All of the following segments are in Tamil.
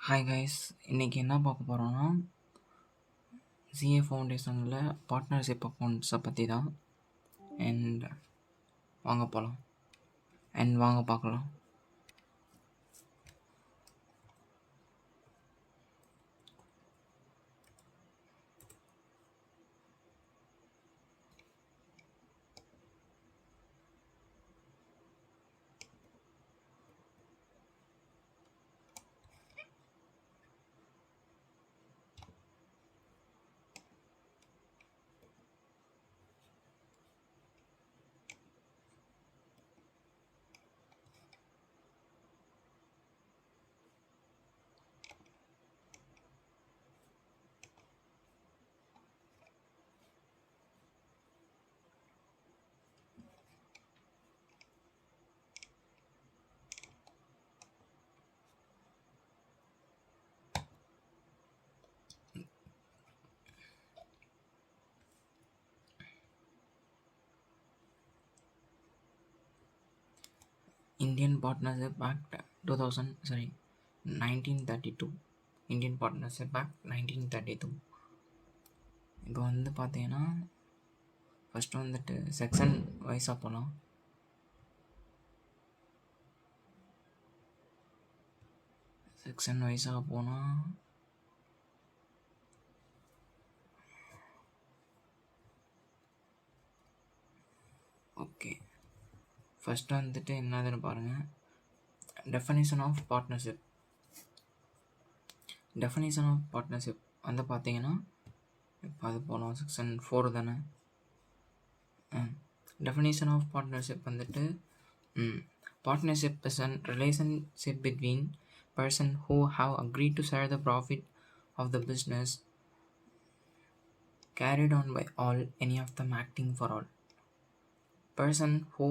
ஹாய் கைஸ், இன்றைக்கி என்ன பார்க்க போகிறோன்னா சிஏ ஃபவுண்டேஷனில் பார்ட்னர்ஷிப் அக்கௌண்ட்ஸை பற்றி தான். வாங்க போகலாம் வாங்க பார்க்கலாம். Indian partnership act 1932. Indian partnership act 1932. இப்போ பார்த்தீங்கன்னா ஃபஸ்ட்டு செக்ஷன் வைஸாக போகலாம். செக்ஷன் வைஸாக போனால் ஓகே, ஃபஸ்ட்டு என்னதுன்னு பாருங்கள். டெஃபனிஷன் ஆஃப் பார்ட்னர்ஷிப் பார்த்தீங்கன்னா இப்போ அது போகலாம். செக்ஷன் 4 தானே. Definition of partnership partnership is a relationship between person who have agreed to share the profit of the business carried on by all, any of them acting for all. Person who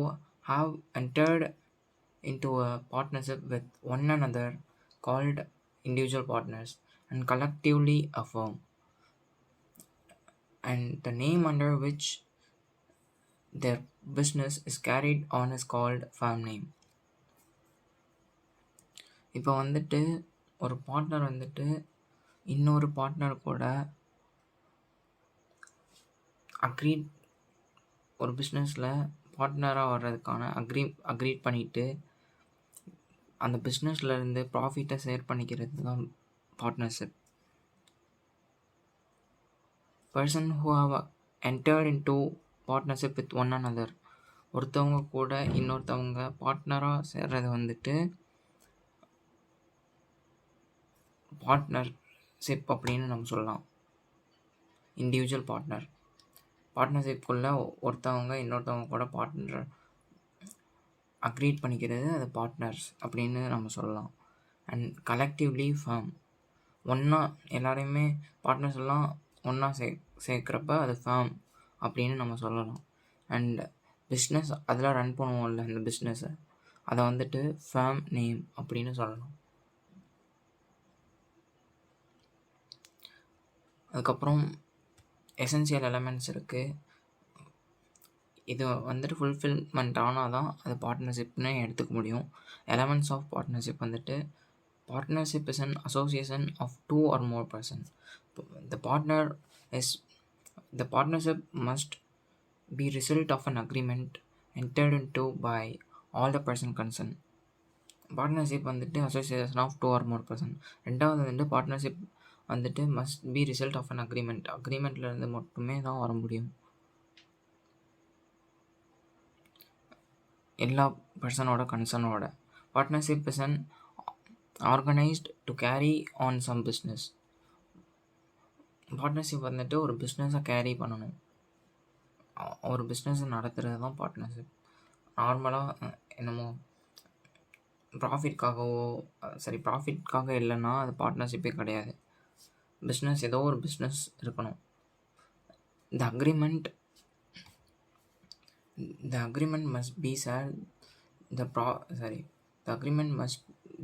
have entered into a partnership with one another called individual partners and collectively a firm, and the name under which their business is carried on is called firm name. இப்போ ஒரு பார்ட்னர் இன்னொரு பார்ட்னர் கூட ஒரு பிஸ்னஸில் பார்ட்னராக வர்றதுக்கான அக்ரீட் பண்ணிவிட்டு அந்த பிஸ்னஸ்லேருந்து ப்ராஃபிட்டை ஷேர் பண்ணிக்கிறது தான் partnership. Person who have entered into partnership with one another, ஒருத்தவங்க கூட இன்னொருத்தவங்க பார்ட்னராக சேர்றது பார்ட்னர்ஷிப் அப்படின்னு நம்ம சொல்லலாம். இண்டிவிஜுவல் பார்ட்னர்ஷிப்குள்ளே ஒருத்தவங்க இன்னொருத்தவங்க கூட பார்ட்னர் அக்ரீட் பண்ணிக்கிறது அது பார்ட்னர்ஸ் அப்படின்னு நம்ம சொல்லலாம். அண்ட் கலெக்டிவ்லி ஃபேம், ஒன்றா எல்லாரையுமே பார்ட்னர்ஸ் எல்லாம் ஒன்றா சேர்க்குறப்ப அது ஃபேம் அப்படின்னு நம்ம சொல்லலாம். அண்ட் பிஸ்னஸ் அதில் ரன் பண்ணுவோம்ல அந்த பிஸ்னஸை, அதை ஃபேம் நேம் அப்படின்னு சொல்லலாம். அதுக்கப்புறம் எசென்சியல் எலமெண்ட்ஸ் இருக்குது. இது ஃபுல்ஃபில்மெண்ட் ஆனால் தான் அது பார்ட்னர்ஷிப்னு எடுத்துக்க முடியும். Elements of partnership partnership is an association of 2 or more persons. The partnership must be result of an agreement entered into by all the person concerned. Partnership association of 2 or more persons. ரெண்டாவது partnership must be result of an அக்ரிமெண்ட்லேருந்து மட்டுமே தான் வர முடியும். எல்லா பர்சனோட கன்சர்னோட. Partnership is an organised to carry on some business. Partnership ஒரு பிஸ்னஸை கேரி பண்ணணும், ஒரு பிஸ்னஸை நடத்துகிறது தான் பார்ட்னர்ஷிப். நார்மலாக என்னமோ ப்ராஃபிட்காக இல்லைன்னா அது பார்ட்னர்ஷிப்பே கிடையாது. பிஸ்னஸ் ஏதோ ஒரு பிஸ்னஸ் இருக்கணும். The agreement must be the agreement must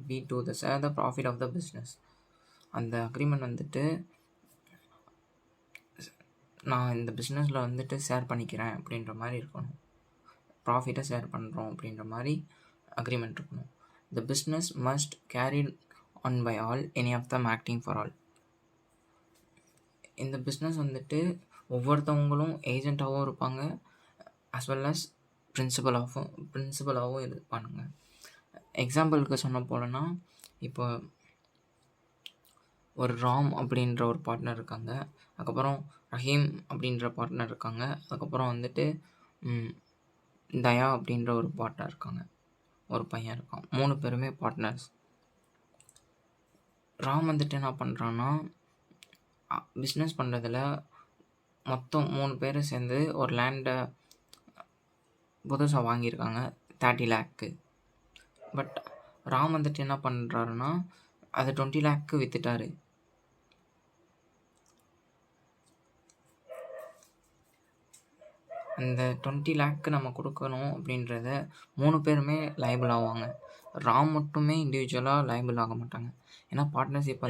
be to share the profit of the business. அந்த அக்ரிமெண்ட் நான் இந்த பிஸ்னஸில் ஷேர் பண்ணிக்கிறேன் அப்படின்ற மாதிரி இருக்கணும். ப்ராஃபிட்டை ஷேர் பண்ணுறோம் அப்படின்ற மாதிரி அக்ரிமெண்ட் இருக்கணும். The business must carry on by all, any of them acting for all. இந்த பிஸ்னஸ் வந்துட்டு ஒவ்வொருத்தவங்களும் ஏஜெண்ட்டாகவும் இருப்பாங்க, அஸ் வெல் அஸ் பிரின்சிபலாகவும் இருப்பானுங்க. எக்ஸாம்பிளுக்கு சொன்ன போலன்னா, இப்போ ஒரு ராம் அப்படின்ற ஒரு பார்ட்னர் இருக்காங்க, அதுக்கப்புறம் ரஹீம் அப்படின்ற பார்ட்னர் இருக்காங்க, அதுக்கப்புறம் வந்துட்டு தயா அப்படின்ற ஒரு பார்ட்னர் இருக்காங்க, ஒரு பையன் இருக்கான். 3 பேருமே பார்ட்னர்ஸ். ராம் வந்துட்டு என்ன பண்ணுறான்னா, பிஸ்னஸ் பண்ணுறதுல மொத்தம் 3 பேர் சேர்ந்து ஒரு லேண்டை புதுசாக வாங்கியிருக்காங்க 30 லேக்கு. பட் ராம் வந்துட்டு என்ன பண்ணுறாருன்னா, அது 20 லேக்கு விற்றுட்டாரு. அந்த 20 லேக்கு நம்ம கொடுக்கணும் அப்படின்றத 3 பேருமே லைபிள் ஆவாங்க. ராம் மட்டுமே இண்டிவிஜுவலாக லைபிள் ஆக மாட்டாங்க. ஏன்னா பார்ட்னர்ஷிப்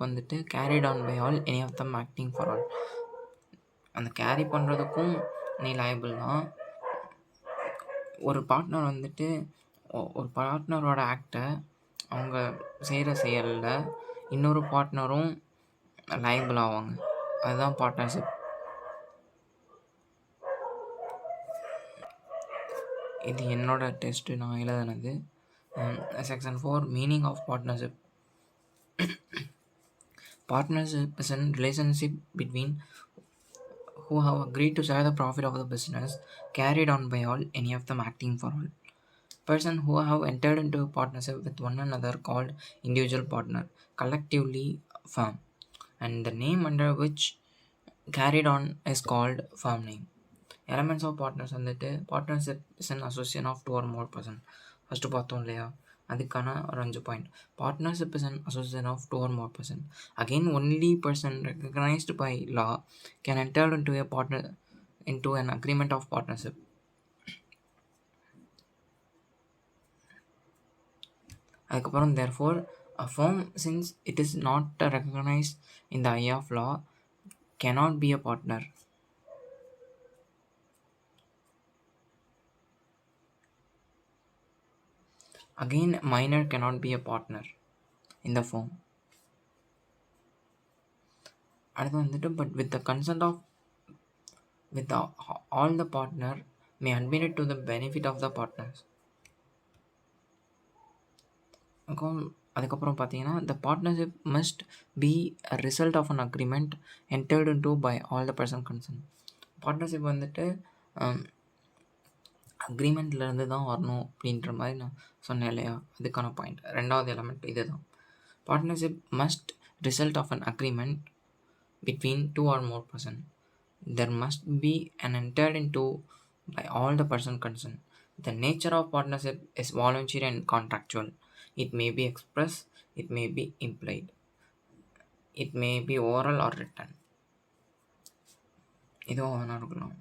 வந்துட்டு carried on by all, any of them acting for all. அந்த கேரி பண்ணுறதுக்கும் நீ லைபிள் தான். ஒரு பார்ட்னர் வந்துட்டு ஒரு பார்ட்னரோட ஆக்டை அவங்க செய்கிற செயலில் இன்னொரு பார்ட்னரும் லைபிள் ஆவாங்க. அதுதான் பார்ட்னர்ஷிப். இது என்னோட டெஸ்ட்டு, நான் எழுதுனது. Section 4, meaning of partnership. Partnership is a relationship between who have agreed to share the profit of the business carried on by all, any of them acting for all. Person who have entered into a partnership with one another called individual partner, collectively firm, and the name under which carried on is called firm name. Elements of partners வந்துட்டு partnership is an association of 2 or more person. First பார்த்தோம் இல்லையா, அதுக்கான ஒரு 5 point. Partnership is an association of 2 or more person. Again, only person recognized by law can enter into an agreement of partnership. அதுக்கப்புறம் therefore a firm, since it is not recognized in the eye of law, cannot be a partner. Again, minor cannot be a partner in the firm. அடுத்து வந்துட்டு but with the consent of all the partner may admit it to the benefit of the partners. அதுக்கப்புறம் பார்த்தீங்கன்னா the partnership must be a result of an agreement entered into by all the person concerned. Partnership வந்துட்டு அக்ரிமெண்ட்லேருந்து தான் வரணும் அப்படின்ற மாதிரி நான் சொன்னேன் இல்லையா, அதுக்கான பாயிண்ட். 2வது எலமெண்ட் இது தான். Partnership must result of an agreement between 2 or more person. There must be an entered into by all the person concerned. The nature of partnership is voluntary and contractual. It may be expressed, it may be implied, it may be oral or written. இதுவும் வேணா இருக்கலாம்.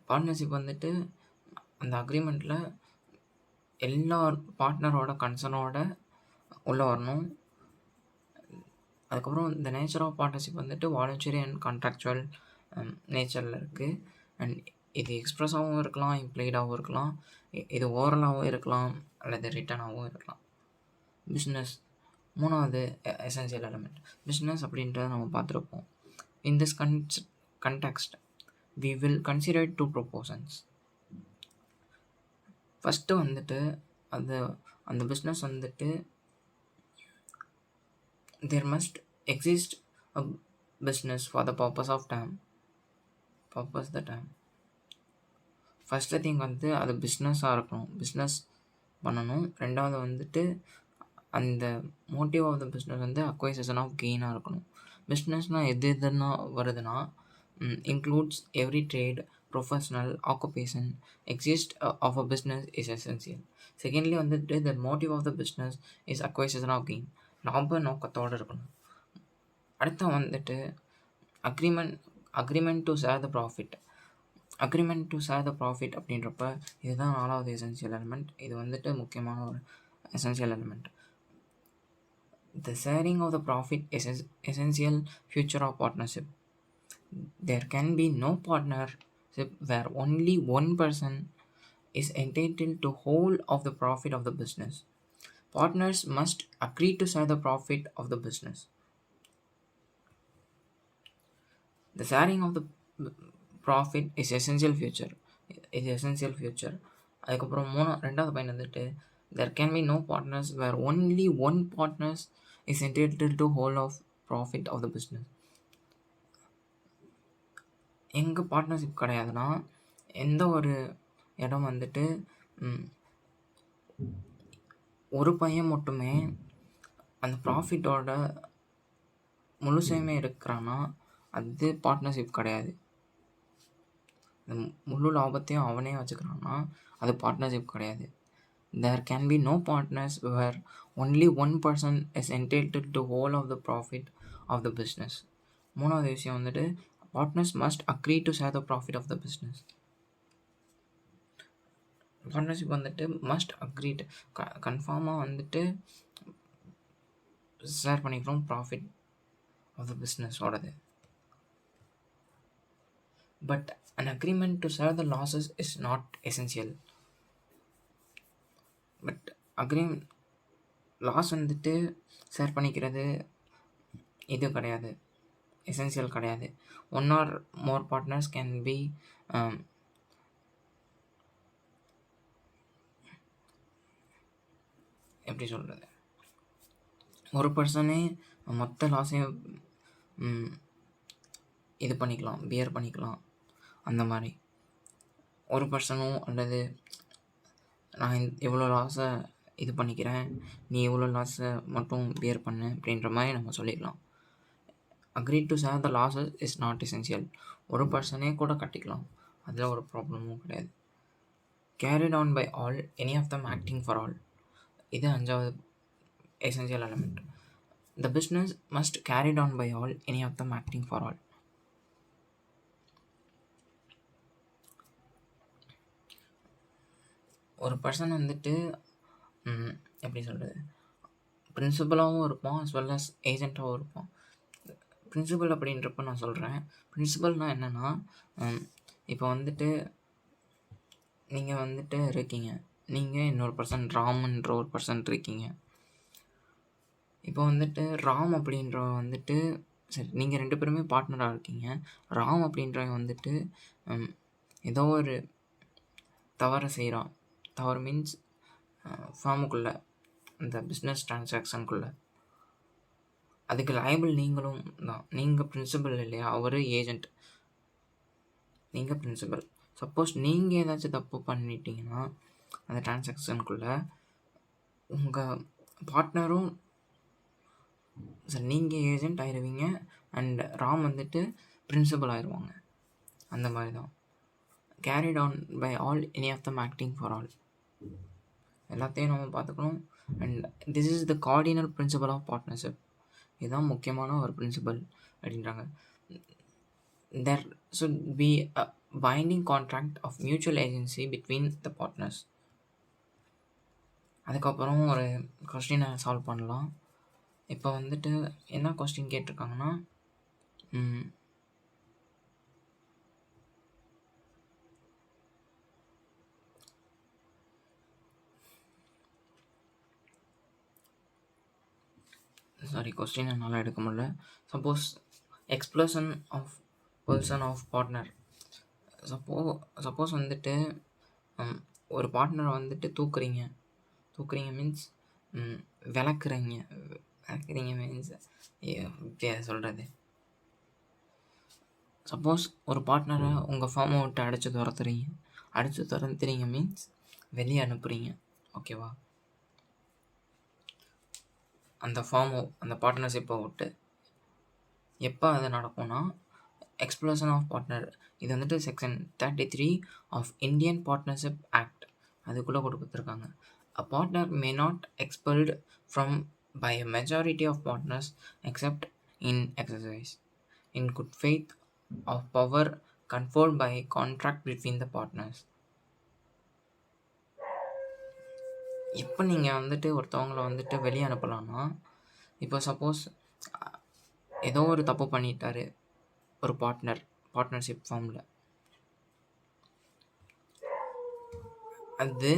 பார்ட்னர்ஷிப் வந்துட்டு அந்த அக்ரிமெண்ட்டில் எல்லா பார்ட்னரோட கன்சர்னோட உள்ளே வரணும். அதுக்கப்புறம் இந்த நேச்சர் ஆஃப் பார்ட்னர்ஷிப் வந்துட்டு வாலண்டரி அண்ட் கான்ட்ராக்சுவல் நேச்சரில் இருக்குது. அண்ட் இது எக்ஸ்ப்ரெஸ்ஸாகவும் இருக்கலாம், இம்ப்ளைடாகவும் இருக்கலாம், இது ஓரலாகவும் இருக்கலாம், அல்லது ரிட்டனாகவும் இருக்கலாம். பிஸ்னஸ் 3வது எசென்சியல் எலிமெண்ட். பிஸ்னஸ் அப்படின்றத நம்ம பார்த்துருப்போம். In this context we will consider 2 propositions. First வந்துட்டு அந்த பிஸ்னஸ் வந்துட்டு there must exist a business for the purpose the time. First thing வந்து அது பிஸ்னஸாக இருக்கணும், பிஸ்னஸ் பண்ணணும். 2வது வந்துட்டு அந்த மோட்டிவ் ஆஃப் த பிஸ்னஸ் வந்து அக்வைசேஷன் ஆஃப் கெயினாக இருக்கணும். பிஸ்னஸ்னால் எதுனா வருதுன்னா includes every trade, professional, occupation, exist of a business is essential. Secondly வந்துட்டு the motive of the business is acquisition of gain, லாப நோக்கத்தோடு இருக்கணும். அடுத்த வந்துட்டு agreement to share the profit. Agreement to share the profit அப்படின்றப்ப இதுதான் 4வது எசென்சியல் எலிமெண்ட். இது வந்துட்டு முக்கியமான ஒரு essential element. The sharing of the profit is essential feature of partnership. There can be no partnership where only one person is entitled to whole of the profit of the business. Partners must agree to share the profit of the business. The sharing of the profit is essential future. அதுக்கப்புறம் ரெண்டாவது பாயிண்ட் வந்துட்டு there can be no partners where only one partners is entitled to whole of profit of the business. எங்கே பார்ட்னர்ஷிப் கிடையாதுன்னா எந்த ஒரு இடம் வந்துட்டு ஒரு பையன் மட்டுமே அந்த ப்ராஃபிட்டோட முழுசையுமே எடுக்கிறான்னா அது பார்ட்னர்ஷிப் கிடையாது. முழு லாபத்தையும் அவனே வச்சுக்கிறான்னா அது பார்ட்னர்ஷிப் கிடையாது. There can be no partners where only one person is entitled to whole of the profit of the business. மூணாவது விஷயம் வந்துட்டு partners must agree to share the profit of the business. Partnership வந்துட்டு மஸ்ட் அக்ரீட் கன்ஃபார்மாக வந்துட்டு ஷேர் பண்ணிக்கிறோம் ப்ராஃபிட் ஆஃப் த பிஸ்னஸோடது. But an agreement to share the losses is not essential. But loss வந்துட்டு ஷேர் பண்ணிக்கிறது இது கிடையாது, எசென்சியல் கிடையாது. One or more partners can be எப்படி சொல்கிறது, ஒரு பர்சனே மொத்த லாஸையும் இது பண்ணிக்கலாம், பியர் பண்ணிக்கலாம். அந்த மாதிரி ஒரு பர்சனும் அல்லது நான் இவ்வளோ லாஸை இது பண்ணிக்கிறேன், நீ இவ்வளோ லாஸை மட்டும் பியர் பண்ணு அப்படின்ற மாதிரி நம்ம சொல்லிக்கலாம். Agree to share the losses is not essential. ஒரு பர்சனே கூட கட்டிக்கலாம், அதில் ஒரு ப்ராப்ளமும் கிடையாது. Carried on by all, any of them acting for all. இது அஞ்சாவது essential element. The business must carried on by all, any of them acting for all. ஒரு பர்சன் வந்துட்டு எப்படி சொல்கிறது, பிரின்சிபலாகவும் இருப்பான் அஸ் வெல் அஸ் ஏஜெண்ட்டாகவும் இருப்பான். பிரின்சிபல் அப்படின்றப்ப நான் சொல்கிறேன், பிரின்சிபல்னால் என்னென்னா, இப்போ வந்துட்டு நீங்கள் வந்துட்டு இருக்கீங்க, நீங்கள் இன்னொரு பர்சன் ராம்ன்ற ஒரு பர்சன் இருக்கீங்க. இப்போ வந்துட்டு ராம் அப்படின்றவன் வந்துட்டு சரி, நீங்கள் 2 பேருமே பார்ட்னராக இருக்கீங்க. ராம் அப்படின்றவன் வந்துட்டு ஏதோ ஒரு தவறை செய்கிறான். தவறு மீன்ஸ் ஃபார்முக்குள்ளே, அந்த பிஸ்னஸ் ட்ரான்சாக்ஷனுக்குள்ளே. அதுக்கு லைபிள் நீங்களும் தான். நீங்கள் பிரின்சிபல் இல்லையா, அவர் ஏஜெண்ட், நீங்கள் பிரின்சிபல். சப்போஸ் நீங்கள் ஏதாச்சும் தப்பு பண்ணிட்டீங்கன்னா அந்த ட்ரான்சாக்ஷனுக்குள்ளே உங்கள் பார்ட்னரும் சரி, நீங்கள் ஏஜெண்ட் ஆயிடுவீங்க அண்ட் ராம் வந்துட்டு பிரின்சிபல் ஆயிடுவாங்க. அந்த மாதிரி தான் carried on by all, any of them acting for all. எல்லாத்தையும் நம்ம பார்த்துக்கணும். And this is the cardinal principle of partnership. இதுதான் முக்கியமான ஒரு பிரின்சிபல் அப்படின்றாங்க. there should be a binding contract of mutual agency between the partners. அதுக்கப்புறம் ஒரு கொஸ்டினை சால்வ் பண்ணலாம். இப்போ வந்துட்டு என்ன கொஸ்டின் கேட்டிருக்காங்கன்னா, சாரி கொஸ்டின் என்னால் எடுக்க முடியல. Suppose expulsion of person of partner. Suppose வந்துட்டு ஒரு பார்ட்னரை வந்துட்டு தூக்குறீங்க மீன்ஸ் விளக்குறீங்க மீன்ஸ் எப்படி சொல்கிறது. சப்போஸ் ஒரு பார்ட்னரை உங்கள் ஃபார்மை விட்டு அடித்து துரத்துறீங்க மீன்ஸ் வெளியே அனுப்புகிறீங்க, ஓகேவா. அந்த பார்ட்னர்ஷிப்பை விட்டு எப்போ அது நடக்கும்னா எக்ஸ்ப்ளோஷன் ஆஃப் பார்ட்னர். இது வந்துட்டு section 33 of Indian partnership act அதுக்குள்ளே கொடுத்துருக்காங்க. A partner may not expelled from by a majority of partners except in exercise in good faith of power conferred by contract between the partners. இப்போ நீங்கள் வந்துட்டு ஒருத்தவங்களை வந்துட்டு வெளியே அனுப்பலான்னா, இப்போ சப்போஸ் ஏதோ ஒரு தப்பு பண்ணிட்டாரு ஒரு பார்ட்னர்ஷிப் ஃபார்மில், அது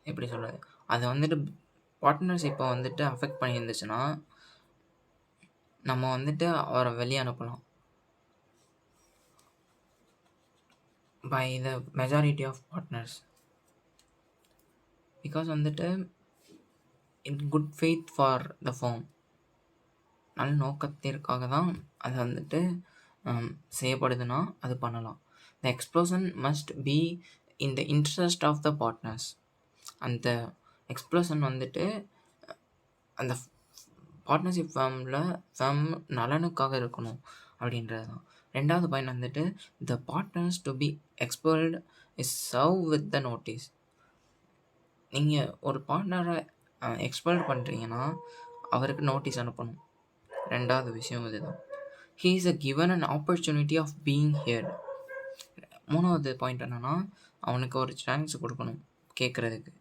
எப்படி சொல்கிறது, அது வந்துட்டு பார்ட்னர்ஷிப்பை வந்துட்டு அஃபெக்ட் பண்ணியிருந்துச்சுன்னா நம்ம வந்துட்டு அவரை வெளியே அனுப்பலாம். By the majority of partners. Because வந்துட்டு in good faith for the firm, நல்ல நோக்கத்திற்காக தான் அது வந்துட்டு செய்யப்படுதுன்னா அது பண்ணலாம். The expulsion must be in the interest of the partners. அந்த எக்ஸ்ப்ளோஷன் வந்துட்டு அந்த பார்ட்னர்ஷிப் ஃபேம் நலனுக்காக இருக்கணும் அப்படின்றது தான். 2வது பாயிண்ட் வந்துட்டு the partners to be expelled is serve with the notice. நீங்கள் ஒரு பார்ட்னரை எக்ஸ்பெல் பண்ணுறீங்கன்னா அவருக்கு நோட்டீஸ் அனுப்பணும். 2வது விஷயம் இதுதான். He is a given an opportunity of being heard. 3வது பாயிண்ட் என்னென்னா அவனுக்கு ஒரு சான்ஸ் கொடுக்கணும் கேட்குறதுக்கு.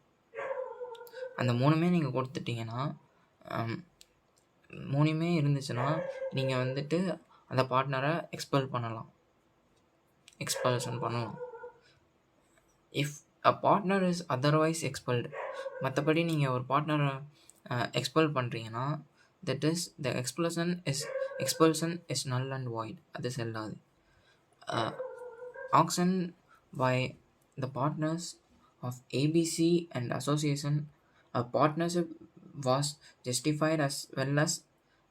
அந்த 3மே நீங்கள் கொடுத்துட்டீங்கன்னா 3மே இருந்துச்சுன்னா நீங்கள் வந்துட்டு அந்த பார்ட்னரை எக்ஸ்பெல்ஷன் பண்ணலாம். If a partner is otherwise expelled, மற்றபடி நீங்கள் ஒரு பார்ட்னரை எக்ஸ்பெல் பண்ணுறீங்கன்னா that is the expulsion is null and void. அது செல்லாது. Action by the partners of ABC and association, a partnership was justified as well as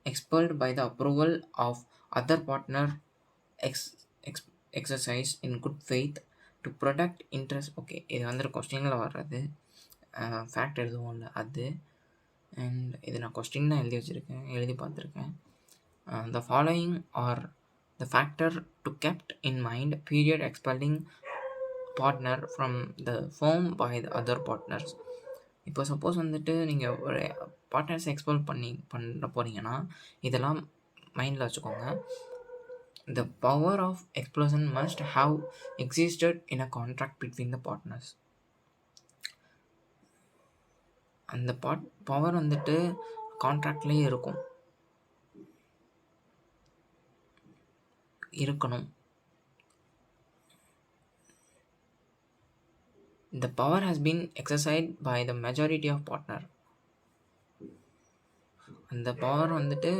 expelled by the approval of other partner exercise in good faith to protect interest. Okay, இது வந்துட்டு கொஸ்டினில் வர்றது, ஃபேக்ட் எதுவும் இல்லை அது. அண்ட் இது நான் கொஸ்டின் தான் எழுதி பார்த்துருக்கேன். The following are the factor to kept in mind period expelling partner from the firm by the other partners. இப்போ சப்போஸ் வந்துட்டு நீங்கள் ஒரு பார்ட்னர்ஸை எக்ஸ்பெல் பண்ண போகிறீங்கன்னா இதெல்லாம் மைண்டில் வச்சுக்கோங்க. The power of explosion must have existed in a contract between the partners. அந்த பவர் வந்துட்டு கான்ட்ராக்ட்லேயே இருக்கணும். The power has been exercised by the majority of partner. அந்த பவர் வந்துட்டு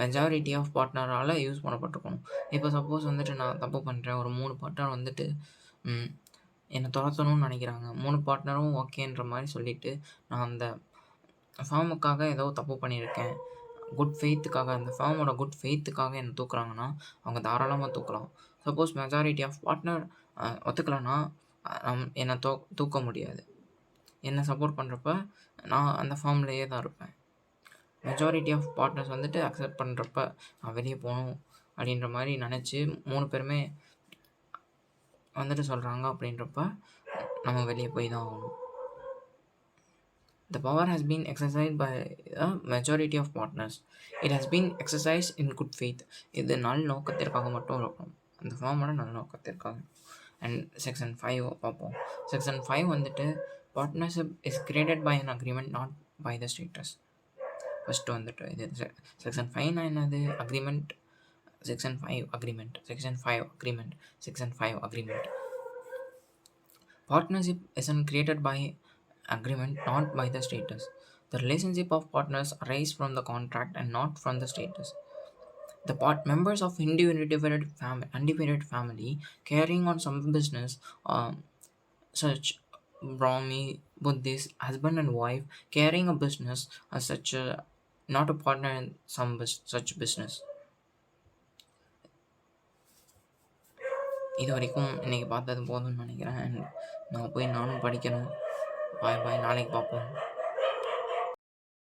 மெஜாரிட்டி ஆஃப் பார்ட்னரால் யூஸ் பண்ணப்பட்டிருக்கணும். இப்போ சப்போஸ் வந்துட்டு நான் தப்பு பண்ணுறேன், ஒரு 3 பார்ட்னர் வந்துட்டு என்னை துரத்தணும்னு நினைக்கிறாங்க. 3 பார்ட்னரும் ஓகேன்ற மாதிரி சொல்லிவிட்டு நான் அந்த ஃபார்முக்காக ஏதோ தப்பு பண்ணியிருக்கேன், குட் ஃபெய்த்துக்காக, அந்த ஃபார்மோட குட் ஃபெய்த்துக்காக என்னை தூக்குறாங்கன்னா அவங்க தாராளமாக தூக்கலாம். சப்போஸ் மெஜாரிட்டி ஆஃப் பார்ட்னர் ஒத்துக்கலைன்னா என்னை தூக்க முடியாது. என்னை சப்போர்ட் பண்ணுறப்ப நான் அந்த ஃபார்ம்லேயே தான் இருப்பேன். மெஜாரிட்டி ஆஃப் பார்ட்னர்ஸ் வந்துட்டு அக்செப்ட் பண்ணுறப்ப நான் வெளியே போகணும் அப்படின்ற மாதிரி நினச்சி 3 பேருமே வந்துட்டு சொல்கிறாங்க அப்படின்றப்ப நம்ம வெளியே போய் தான் ஆகணும். The power has been exercised by a majority of partners. It has been exercised in good faith. இது நல் நோக்கத்திற்காக மட்டும் இருக்கணும், அந்த ஃபார்மோட நல் நோக்கத்திற்காக. அண்ட் செக்ஷன் 5 பார்ப்போம். செக்ஷன் 5 வந்துட்டு partnership is created by an agreement not by the status. First வந்துட்டு இது செக்ஷன் 5 என்னது? Agreement. Section 5 agreement, section 5 agreement, section 5 agreement. Partnership isn't created by agreement, not by the status. The relationship of partners arise from the contract and not from the status. The members of independent family carrying on some business, such Brahmi, Buddhist, husband and wife carrying a business as such, not a partner in some such business. இது வரைக்கும் இன்றைக்கி பார்த்தது போதும்னு நினைக்கிறேன். நானும் படிக்கணும். பாய், நாளைக்கு பார்ப்போம்.